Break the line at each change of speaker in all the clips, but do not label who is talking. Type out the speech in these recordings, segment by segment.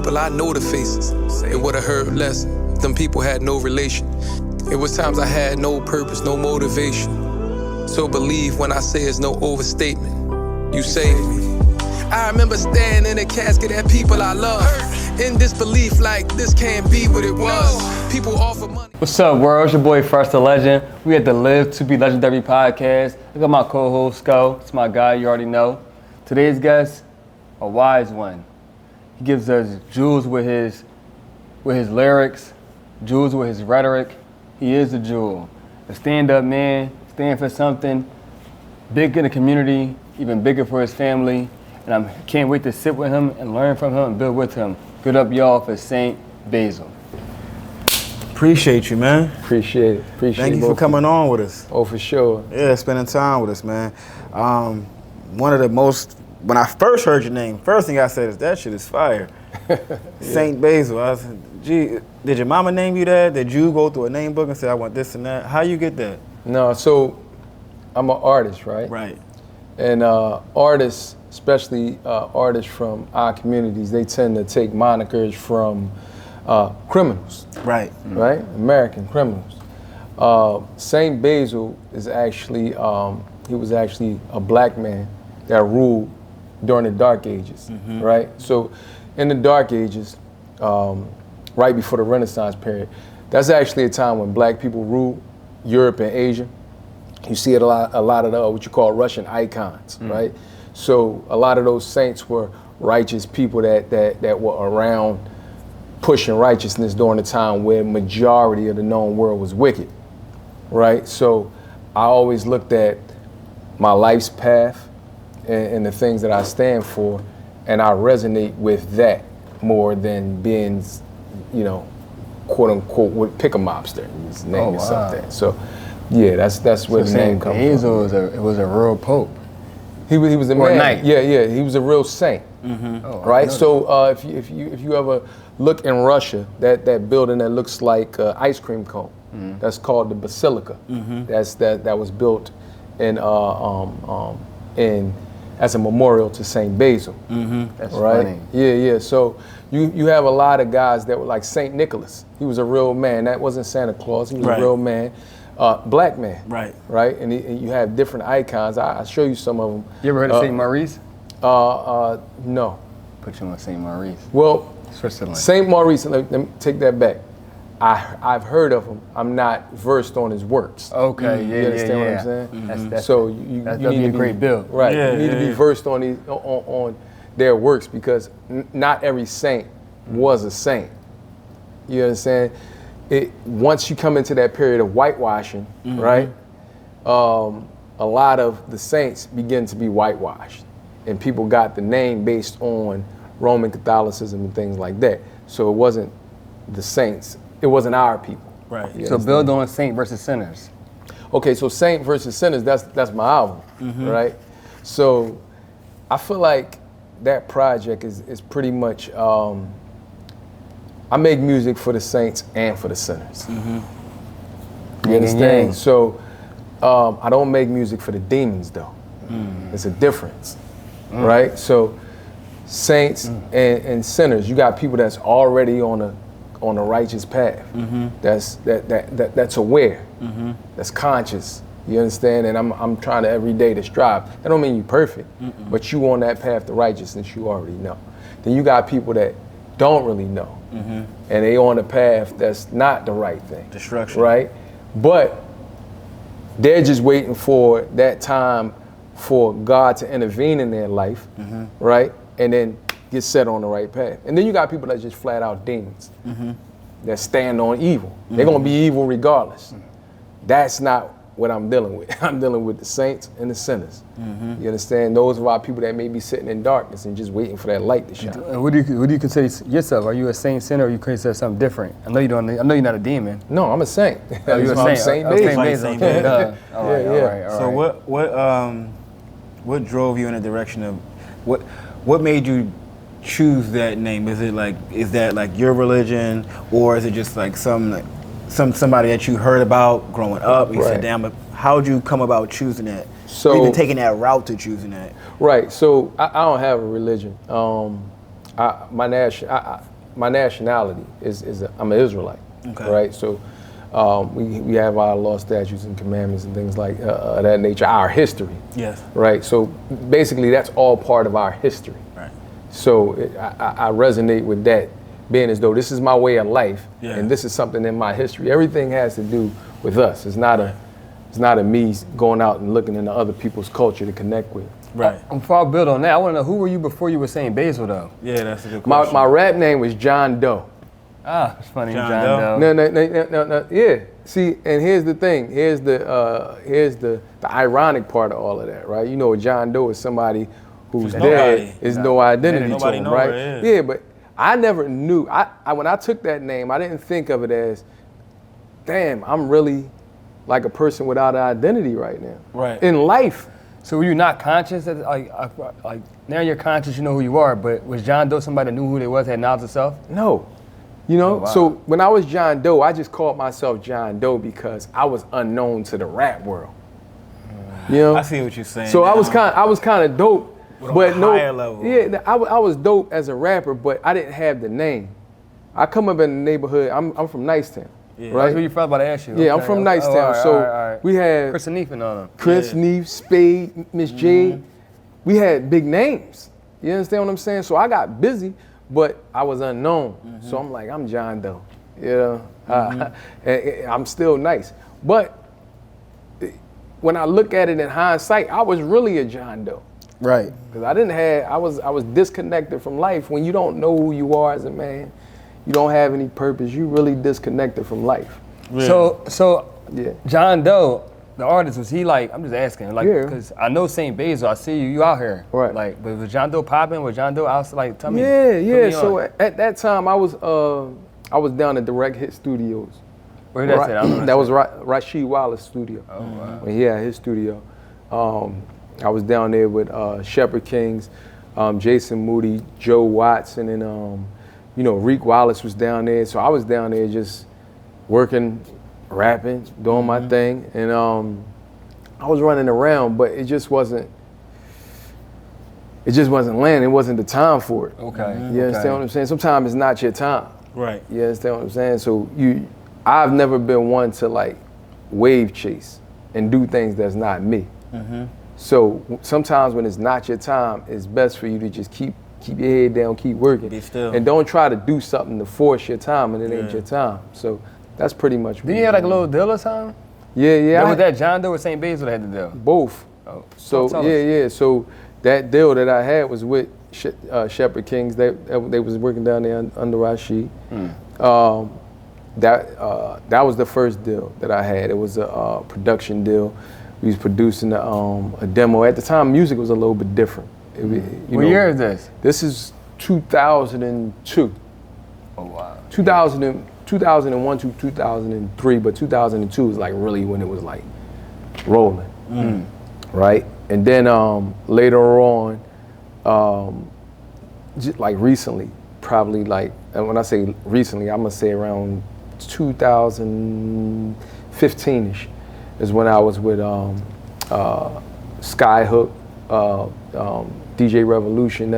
people, I know the faces. It would've hurt less if them people had no relation. It was times I had no purpose, no motivation. So believe when I say it's no overstatement. You saved me. I remember standing in a casket at people I love. In disbelief like this can't be what it was. People offer money.
What's up, world? It's your boy First the Legend. We at the Live to Be Legendary podcast. I got my co-host Sko. It's my guy, you already know. Today's guest, a wise one. He gives us jewels with his lyrics, jewels with his rhetoric. He is a jewel. A stand-up man, stand for something big in the community, even bigger for his family. And I can't wait to sit with him and learn from him and build with him. Good up, y'all, for St. Basil.
Appreciate you, man.
Appreciate it.
Thank you for coming on with us.
Oh, for sure.
Yeah, spending time with us, man. One of the most, when I first heard your name, first thing I said is, that shit is fire. Yeah. St. Basil. I said, gee, did your mama name you that? Did you go through a name book and say, I want this and that? How you get that?
No, so I'm an artist, right?
Right.
And artists, especially artists from our communities, they tend to take monikers from criminals.
Right.
Right? American criminals. St. Basil is actually, he was actually a black man that ruled during the Dark Ages, right? So in the Dark Ages, right before the Renaissance period, that's actually a time when black people ruled Europe and Asia. You see it a lot of the, what you call Russian icons, right? So a lot of those saints were righteous people that were around pushing righteousness during the time where majority of the known world was wicked, right? So I always looked at my life's path and the things that I stand for, and I resonate with that more than being, you know, quote unquote, would pick a mobster. His name is something. So yeah, that's where the name comes from. Basil was a real pope.
He was a man.
Knight.
Yeah, he was a real saint. Right. So if you ever look in Russia, that building that looks like ice cream cone, that's called the Basilica. That was built in as a memorial to Saint Basil.
That's
right.
funny.
Yeah. So you have a lot of guys that were like Saint Nicholas. He was a real man. That wasn't Santa Claus. He was a real man. Black man. Right. And you have different icons. I'll show you some of them.
You ever heard of St. Maurice?
No.
Put you on St. Maurice.
Well,
Switzerland.
St. Maurice, let me take that back. I've heard of him. I'm not versed on his works.
Okay,
You understand what I'm saying?
That's
So you
that'd
need
be a
to
great build.
Right. You need to be versed on these on their works, because not every saint was a saint. You understand? Once you come into that period of whitewashing, right? A lot of the saints begin to be whitewashed, and people got the name based on Roman Catholicism and things like that. So it wasn't the saints, it wasn't our people.
Right. So build on Saint versus Sinners.
Okay, so Saint versus Sinners, that's my album, right? So I feel like that project is pretty much, I make music for the saints and for the sinners. You understand? So I don't make music for the demons though. It's a difference, right? So saints and sinners, you got people that's already on a righteous path. That's aware, that's conscious. You understand? And I'm trying to every day to strive. That don't mean you perfect, but you on that path to righteousness, you already know. Then you got people that don't really know, and they on a path that's not the right thing.
Destruction.
Right? But they're just waiting for that time for God to intervene in their life, right? And then get set on the right path. And then you got people that just flat out demons that stand on evil. They're gonna be evil regardless. That's not what I'm dealing with. I'm dealing with the saints and the sinners. You understand? Those are our people that may be sitting in darkness and just waiting for that light to shine.
And what do you consider yourself? Are you a saint sinner, or you consider something different? I know you don't. I know you're not a demon.
No, I'm a saint.
Oh, you're a saint.
Saint
Basil.
Saint
Okay,
Basil.
all right.
So what drove you in the direction of what made you choose that name? Is that like your religion, or is it just like somebody that you heard about growing up? You said, damn, how'd you come about choosing that? So even taking that route to choosing that?
Right. So I don't have a religion. I my nationality is I'm an Israelite, right? So we have our law, statutes, and commandments and things like that nature. Our history,
Yes.
right? So basically, that's all part of our history.
Right.
So I resonate with that, being as though this is my way of life, and this is something in my history. Everything has to do with us. It's not a me going out and looking into other people's culture to connect with.
Right.
Before I build on that, I want to know, who were you before you were saying Basil, though?
Yeah, that's a good question.
My rap name was John Doe.
Ah, it's funny,
John
John
Doe.
Doe.
No, yeah. See, and here's the thing. Here's the ironic part of all of that, right? You know, John Doe is somebody who's dead, is no identity to
Nobody
him,
know
right?
where it is.
Yeah, but I never knew. When I took that name, I didn't think of it as, damn, I'm really like a person without an identity right now.
Right.
In life.
So were you not conscious that, like now you're conscious, you know who you are, but was John Doe somebody that knew who they was, had knowledge of self?
No. You know,
Oh, wow.
so when I was John Doe, I just called myself John Doe because I was unknown to the rap world. You know?
I see what you're saying.
So
now.
I was kind of dope,
But on
but
a
no,
higher level.
yeah, I was dope as a rapper, but I didn't have the name. I come up in the neighborhood. I'm from Nicetown,
That's
right?
where you from, about to ask you.
Yeah, I'm
Okay.
from
Oh,
Nicetown.
all right,
So
all right.
we had
Chris and Neef and all them.
Chris, Neef, Spade, Miss Jade. We had big names. You understand what I'm saying? So I got busy, but I was unknown. So I'm like, I'm John Doe. You know, and I'm still nice. But when I look at it in hindsight, I was really a John Doe.
Right.
Because I was disconnected from life. When you don't know who you are as a man, you don't have any purpose, you really disconnected from life.
Yeah.
So
Yeah.
John Doe, the artist, was he like, I'm just asking, like,
Yeah.
because I know St. Basil, I see you out here.
Right.
Like, but was John Doe popping? Was John Doe out, like, tell me.
Yeah,
put
yeah.
me
So
on.
at that time, I was down at Direct Hit Studios.
Where did that say? I don't know.
That was Rasheed Wallace studio.
Oh, wow.
When he had his studio. I was down there with Shepherd Kings, Jason Moody, Joe Watson, and Reek Wallace was down there. So I was down there just working, rapping, doing my thing, and I was running around, but it just wasn't landing. It wasn't the time for it.
Okay.
You understand what I'm saying? Sometimes it's not your time.
Right.
You understand what I'm saying? So I've never been one to like wave chase and do things that's not me. So sometimes when it's not your time, it's best for you to just keep your head down, keep working.
Be still.
And don't try to do something to force your time and it ain't your time. So that's pretty much what
Did you have like a little deal or something?
Yeah.
Was that John Doe or St. Basil that had the deal?
Both.
Oh,
So
tell us.
yeah. So that deal that I had was with Shepherd Kings. They was working down there under Rasheed. That was the first deal that I had. It was a production deal. We was producing a demo. At the time, music was a little bit different.
What year is this?
This is 2002.
Oh, wow.
2001 to 2003, but 2002 is like really when it was like rolling, right? And then later on, just like recently, probably like, and when I say recently, I'm gonna say around 2015-ish is when I was with Skyhook, DJ Revolution.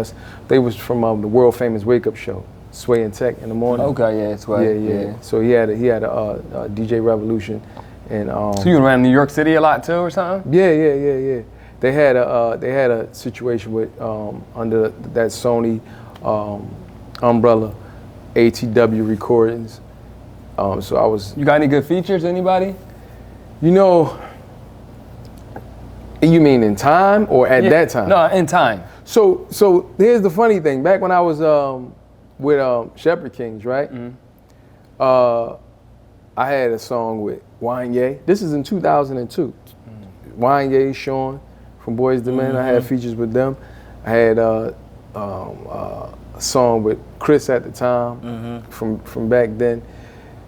They was from the world famous Wake Up Show, Sway and Tech in the morning.
Okay, yeah, it's right.
Yeah. So he had a DJ Revolution, and
So you around New York City a lot too, or something?
yeah. They had a situation with under that Sony umbrella, ATW Recordings. So I was,
You got any good features? Anybody?
you mean in time or at that time?
No, in time.
So here's the funny thing. Back when I was with Shepherd Kings, right? I had a song with Wanye. This is in 2002. Wanye, Sean from Boys II Men. I had features with them. I had a song with Chris at the time from back then.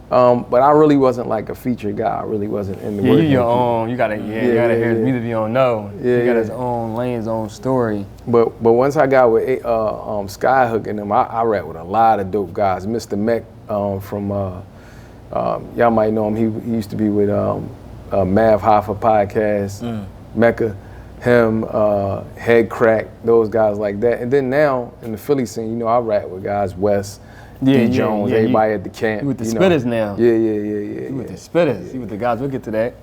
But I really wasn't like a feature guy. I really wasn't in the
Yeah,
work.
you your own. You gotta hear his music. You don't know.
Yeah,
he got
yeah.
his own lane, his own story.
But once I got with Skyhook and them, I rap with a lot of dope guys. Mr. Mech from y'all might know him. He used to be with Mav Hoffa podcast, Mecca.
him, Head Crack, those guys like that. And then now in the Philly scene, you know, I rap with guys, Wes, D. Jones, everybody at the camp.
You with the spitters now.
Yeah.
You with the spitters. You with the guys. We'll get to that.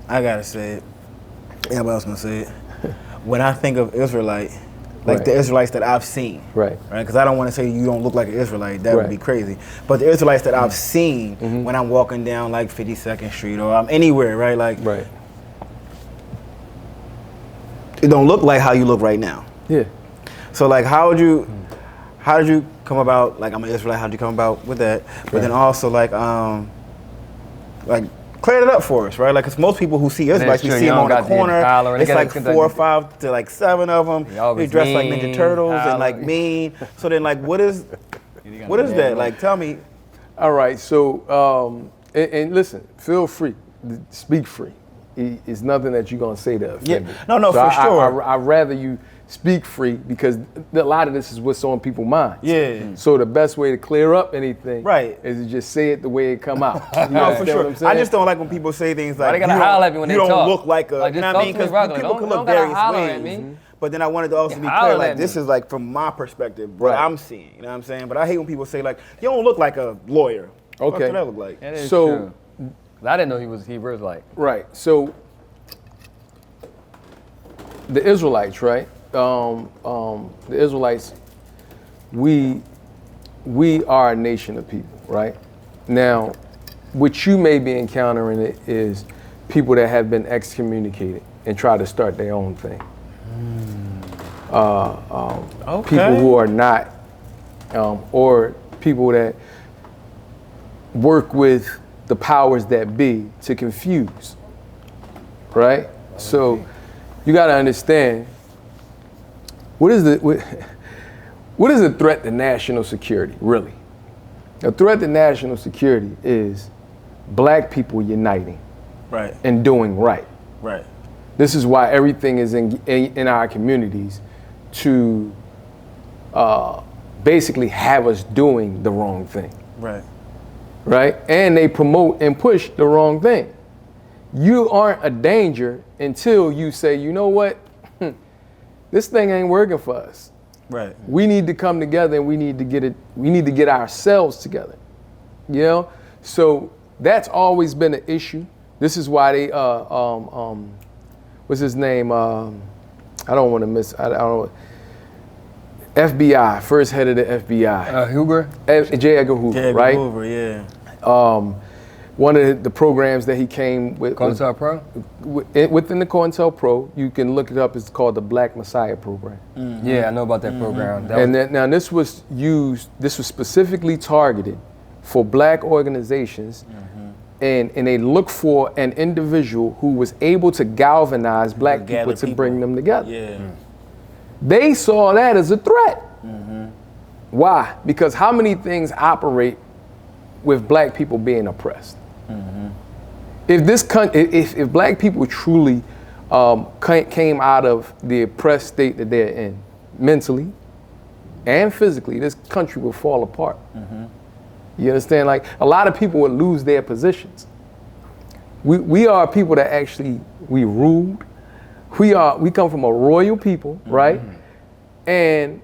I gotta say it. Everybody else gonna say it. When I think of Israelite, like the Israelites that I've seen, right? Because I don't want to say you don't look like an Israelite. That would be crazy. But the Israelites that I've seen when I'm walking down like 52nd Street or I'm anywhere, right? Like, it don't look like how you look right now. Yeah. So like, how did you come about? Like, I'm an Israelite. How did you come about with that? But then also like clear it up for us, right? Like, cause most people who see Israelites, we see them on the corner. It's like 4 or 5 to like 7 of them. They dress like Ninja Turtles and like mean. So then, like, what is that? Like, tell me.
All right. So, and listen, feel free, speak free. It's nothing that you're gonna say to offend me.
No, so for sure.
I'd rather you speak free because a lot of this is what's on people's minds. Yeah. So the best way to clear up anything is to just say it the way it come out.
No, for sure. I just don't like when people say things like,
they gotta holler at me when they talk.
You don't look like a, like, you know what I mean? Because people can look various ways. But then I wanted to also be clear, like, this is like from my perspective, what I'm seeing. You know what I'm saying? But I hate when people say like, you don't look like a lawyer.
Okay.
What does that look like?
That is true. I didn't know he was like.
Right. So the Israelites, right? The Israelites, we are a nation of people, right? Now, what you may be encountering is people that have been excommunicated and try to start their own thing. People who are not, or people that work with the powers that be to confuse, right? So you got to understand, what is a threat to national security, really? A threat to national security is black people uniting and doing right. Right. This is why everything is in our communities to basically have us doing the wrong thing. Right. Right? And they promote and push the wrong thing. You aren't a danger until you say, you know what? This thing ain't working for us. Right. We need to come together and we need to get ourselves together. You know? So that's always been an issue. This is why they what's his name? I don't want to miss FBI, first head of the FBI.
Hoover?
J. Edgar Hoover, right?
Hoover, yeah.
One of the programs that he came with
COINTELPRO?
Within the COINTELPRO, you can look it up. It's called the Black Messiah Program.
Mm-hmm. Yeah, I know about that program.
Now this was specifically targeted for black organizations, and they look for an individual who was able to galvanize black people to bring them together. Yeah. They saw that as a threat. Why? Because how many things operate with black people being oppressed? If black people truly came out of the oppressed state that they're in, mentally and physically, this country will fall apart. You understand? Like, a lot of people would lose their positions. We are people that actually, we ruled. We come from a royal people, right? And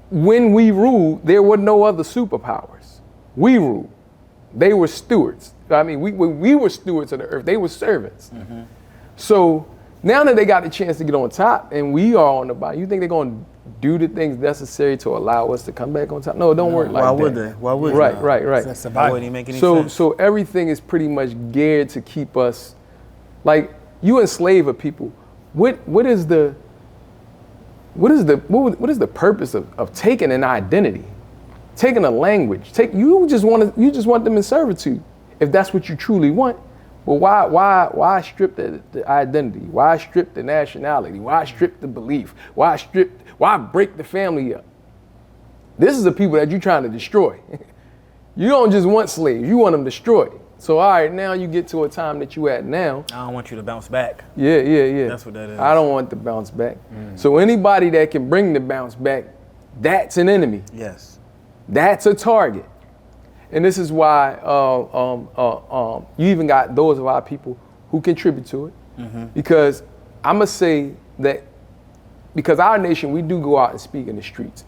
when we ruled, there were no other superpowers. We ruled. They were stewards. I mean, we were stewards of the earth. They were servants. So now that they got the chance to get on top and we are on the bottom, you think they're going to do the things necessary to allow us to come back on top? No, it don't work like that.
Why would they? Why would they?
Right.
That wouldn't make any sense.
So everything is pretty much geared to keep us, like, you enslave a people. What is the purpose of taking an identity, taking a language? You just want them in servitude, if that's what you truly want. Well, why strip the identity? Why strip the nationality? Why strip the belief? Why break the family up? This is the people that you're trying to destroy. You don't just want slaves, you want them destroyed. So all right, now you get to a time that you at now.
I don't want you to bounce back.
Yeah.
That's what that is.
I don't want to bounce back. So anybody that can bring the bounce back, that's an enemy.
Yes.
That's a target. And this is why you even got those of our people who contribute to it.
Because I'm gonna say that because our nation, we do go out and speak in the streets.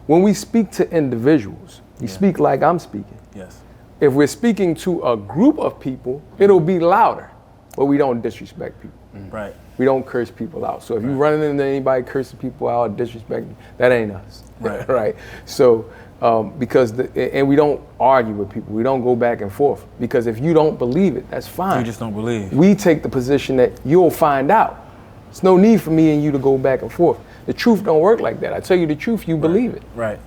When we speak to individuals, we speak like I'm speaking.
Yes.
If we're speaking to a group of people, it'll be louder, but we don't disrespect people.
Right.
We don't curse people out. So if you running into anybody cursing people out, disrespecting, that ain't us.
Right.
Right. So and we don't argue with people. We don't go back and forth because if you don't believe it, that's fine.
You just don't believe.
We take the position that you'll find out. There's no need for me and you to go back and forth. The truth don't work like that. I tell you the truth, you believe it.
Right.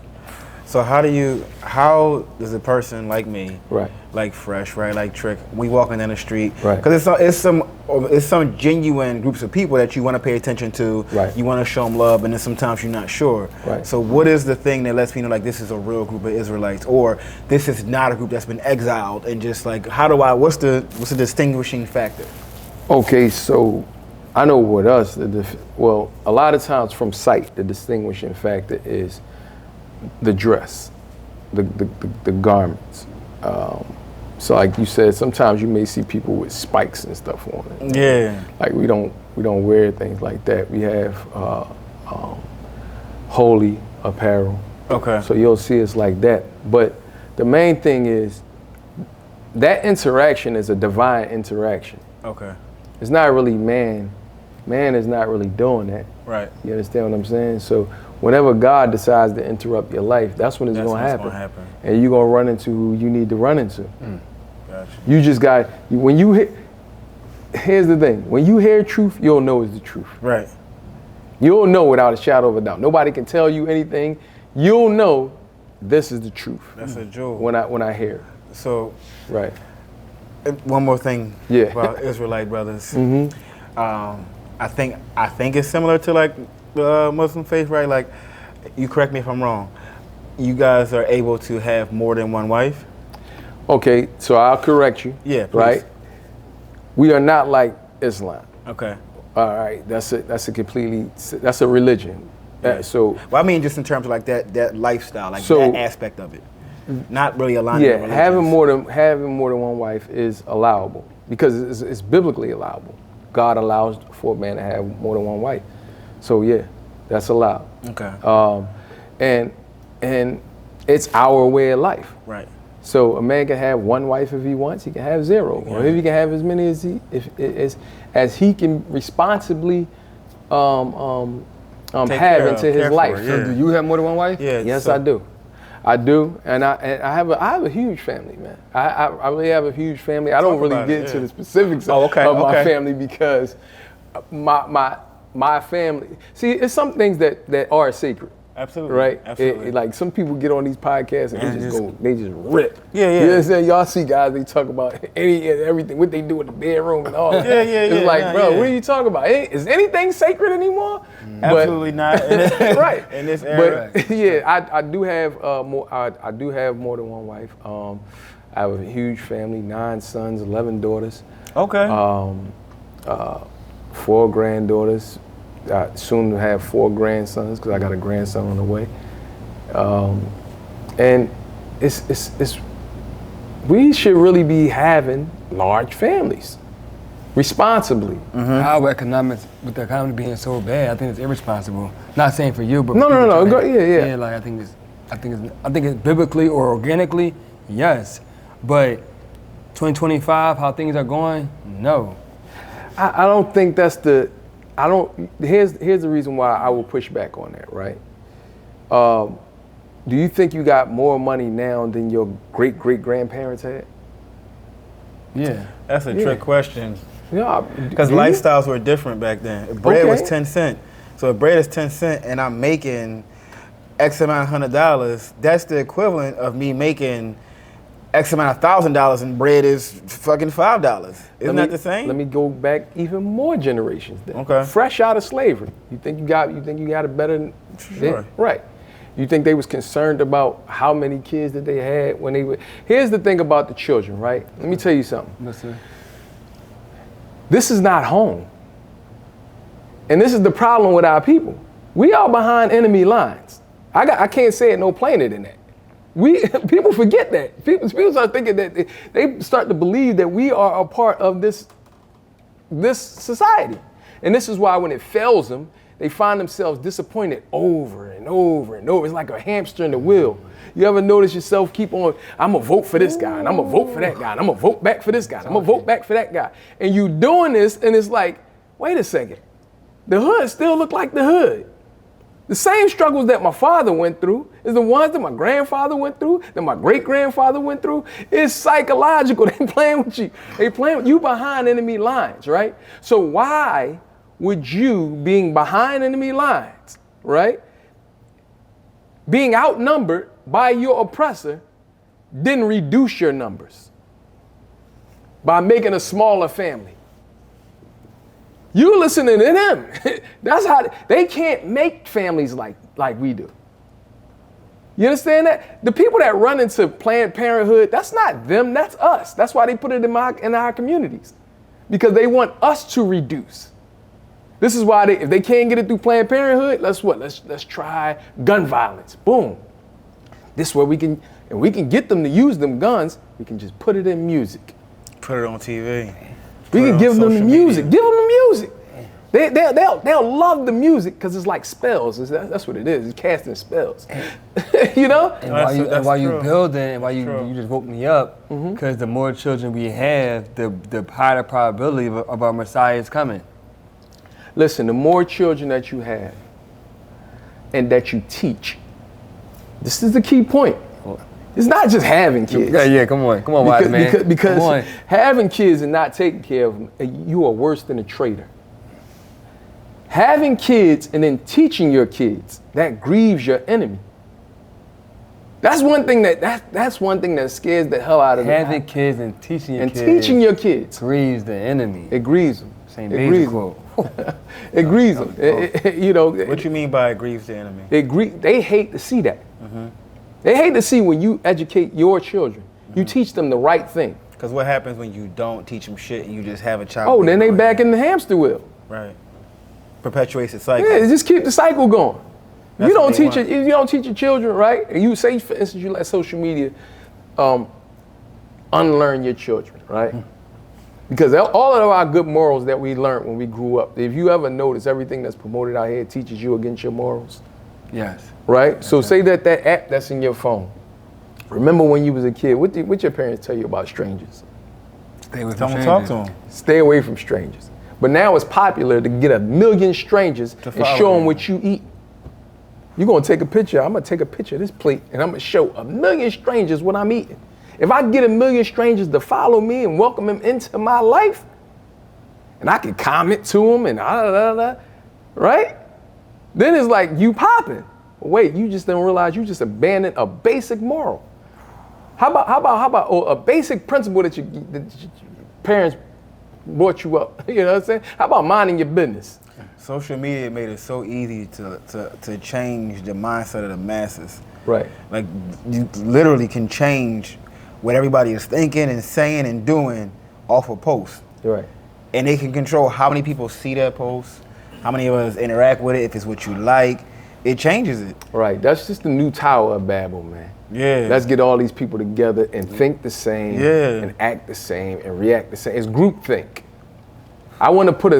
So how does a person like me,
Right.
like Fresh, right, like Trick, we walking down the street,
Right.
because it's some genuine groups of people that you want to pay attention to,
Right.
you want to show them love, and then sometimes you're not sure.
Right.
So what is the thing that lets me know like this is a real group of Israelites, or this is not a group that's been exiled, and just like what's the distinguishing factor?
Okay, so I know with us, well, a lot of times from sight, the distinguishing factor is the dress, the garments. So like you said, sometimes you may see people with spikes and stuff on it.
Yeah.
Like we don't wear things like that. We have holy apparel.
Okay.
So you'll see us like that. But the main thing is that interaction is a divine interaction.
Okay.
It's not really man. Man is not really doing that.
Right.
You understand what I'm saying? So whenever God decides to interrupt your life, that's when it's going to happen. And you're going to run into who you need to run into.
Gotcha.
You just got, here's the thing. When you hear truth, you'll know it's the truth.
Right.
You'll know without a shadow of a doubt. Nobody can tell you anything. You'll know this is the truth.
That's a jewel.
When I hear it.
So,
Right.
one more thing
Yeah.
about Israelite brothers. I think it's similar to like the Muslim faith, right? Like, you correct me if I'm wrong. You guys are able to have more than one wife?
Okay, so I'll correct you.
Yeah, please.
Right? We are not like Islam.
Okay.
All right, that's a religion.
Yeah.
So
Well, I mean, just in terms of like that lifestyle, like
So-
that aspect of it. Not really aligning with
yeah,
religions.
having more than one wife is allowable because it's biblically allowable. God allows for a man to have more than one wife. So yeah, that's allowed.
Okay.
And it's our way of life.
Right.
So a man can have one wife if he wants. He can have zero, or if he can have as many as he can responsibly have into his life.
Yeah.
Do you have more than one wife?
Yeah.
Yes,
so-
I do, and I have a huge family, man. I really have a huge family. I don't
Talk
really
about
get
it,
into
yeah.
the specifics of my family because my family. See, it's some things that are sacred.
Absolutely.
Right?
Absolutely.
Like some people get on these podcasts and they just rip.
Yeah, yeah.
You know what I'm saying? Y'all see guys, they talk about any and everything, what they do in the bedroom and all that.
Yeah.
It's like,
yeah,
bro,
yeah.
what are you talking about? Is anything sacred anymore?
Absolutely not.
Right.
In this era.
But yeah, I do have more. I do have more than one wife. I have a huge family: 9 sons, 11 daughters,
Okay.
4 granddaughters. Soon to have 4 grandsons because I got a grandson on the way. And it's we should really be having large families responsibly.
Our economics, with the economy being so bad, I think it's irresponsible. Not saying for you, but
No. Go, yeah.
Yeah, like I think it's biblically or organically, yes. But 2025, how things are going, no.
I don't think that's here's the reason why I will push back on that, right? Do you think you got more money now than your great-great-grandparents had?
Yeah.
That's a trick question.
Yeah.
Because lifestyles were different back then. If bread was 10 cents. So if bread is 10 cents and I'm making X amount of $100, that's the equivalent of me making X amount of $1,000 and bread is fucking $5. Isn't that the same?
Let me go back even more generations then.
Okay.
Fresh out of slavery. You think you got it better
Sure.
Right. You think they was concerned about how many kids that they had when they were. Here's the thing about the children, right? Let me tell you something.
Yes, sir.
This is not home. And this is the problem with our people. We are behind enemy lines. I can't say it no plainer than that. People forget that. People start thinking that they start to believe that we are a part of this this society. And this is why when it fails them, they find themselves disappointed over and over and over. It's like a hamster in the wheel. You ever notice yourself keep on, I'm gonna vote for this guy, and I'm gonna vote for that guy, and I'm gonna vote back for this guy, and I'm gonna vote back for that guy. And you doing this, and it's like, wait a second. The hood still look like the hood. The same struggles that my father went through is the ones that my grandfather went through, that my great-grandfather went through. It's psychological. They playing with you. They playing with you behind enemy lines, right? So why would you, being behind enemy lines, right, being outnumbered by your oppressor, didn't reduce your numbers by making a smaller family? You listening to them. That's how they can't make families like we do. You understand that? The people that run into Planned Parenthood, that's not them, that's us. That's why they put it in our communities, because they want us to reduce. This is why if they can't get it through Planned Parenthood, let's try gun violence. Boom. This way we can get them to use them guns. We can just put it in music.
Put it on TV.
We can give them the music. Media. Give them the music. They'll love the music because it's like spells. That's what it is. It's casting spells. You know?
And while you building, and while you just woke me up, because the more children we have, the higher probability of our Messiah is coming.
Listen, the more children that you have and that you teach, this is the key point. It's not just having kids.
Yeah, come on, wise man.
Because having kids and not taking care of them, you are worse than a traitor. Having kids and then teaching your kids, that grieves your enemy. That's one thing that's one thing that scares the hell out of them.
Having kids and teaching
your kids
grieves the enemy.
It grieves them.
Same Basil quote.
It grieves them. You know.
What you mean by it grieves the enemy?
They hate to see that. They hate to see when you educate your children, you teach them the right thing.
Because what happens when you don't teach them shit and you just have a child?
Oh, then they back in the hamster wheel.
Right. Perpetuates the cycle.
Yeah, just keep the cycle going.
That's
You don't
what they
teach it. If you don't teach your children right, and you say, for instance, you let social media unlearn your children, right? Because all of our good morals that we learned when we grew up, if you ever notice, everything that's promoted out here teaches you against your morals.
Yes.
Right? So say that app that's in your phone. Remember when you was a kid, what your parents tell you about strangers?
Stay away from
Don't
strangers.
talk to them.
Stay away from strangers. But now it's popular to get 1 million strangers and show them what you eat. You're gonna take a picture. I'm gonna take a picture of this plate and I'm gonna show 1 million strangers what I'm eating. If I get 1 million strangers to follow me and welcome them into my life, and I can comment to them and right? Then it's like you popping. Wait, you just don't realize you just abandoned a basic moral. How about a basic principle that your parents brought you up? You know what I'm saying? How about minding your business?
Social media made it so easy to change the mindset of the masses.
Right.
Like you literally can change what everybody is thinking and saying and doing off a post.
Right.
And they can control how many people see that post, how many of us interact with it, if it's what you like. It changes it.
Right. That's just the new Tower of Babel, man.
Yeah.
Let's get all these people together and think the same and act the same and react the same. It's groupthink. I want to put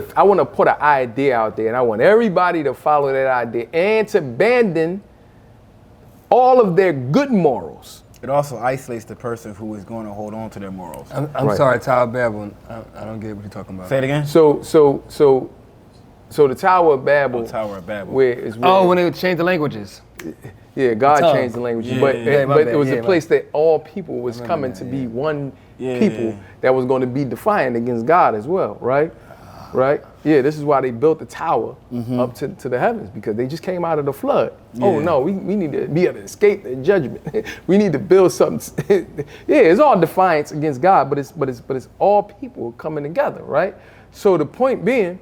an idea out there, and I want everybody to follow that idea and to abandon all of their good morals.
It also isolates the person who is going to hold on to their morals.
I'm sorry, Tower of Babel. I don't get what you're talking about.
Say it again.
So the Tower of Babel.
Tower of Babel.
Where
when they changed the languages.
Yeah, God changed the languages, but it was a place that all people was coming to be one people that was going to be defiant against God as well, right? Right? Yeah, this is why they built the tower up to the heavens, because they just came out of the flood. Yeah. Oh no, we need to be able to escape the judgment. We need to build something. Yeah, it's all defiance against God, but it's all people coming together, right? So the point being,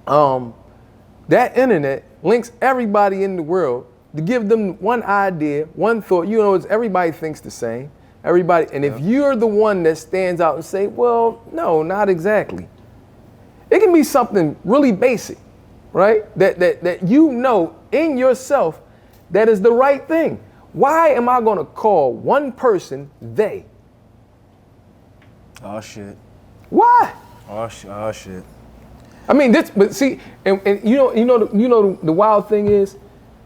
that internet links everybody in the world to give them one idea, one thought. You know, everybody thinks the same. Everybody, and if you're the one that stands out and say, well, no, not exactly. It can be something really basic, right? That you know in yourself that is the right thing. Why am I going to call one person they?
Oh, shit.
Why?
Oh shit.
I mean, but see, and the wild thing is,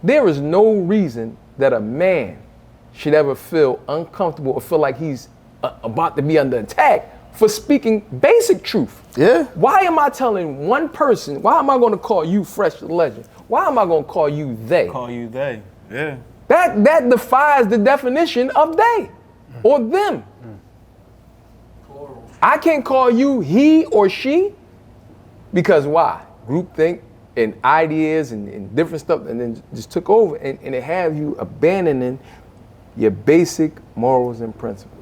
there is no reason that a man should ever feel uncomfortable or feel like he's about to be under attack for speaking basic truth.
Yeah.
Why am I telling one person, why am I going to call you Fresh the Legend? Why am I going to call you they?
Call you they. Yeah.
That defies the definition of they or them. I can't call you he or she because why? Groupthink and ideas and different stuff and then just took over and it have you abandoning your basic morals and principles.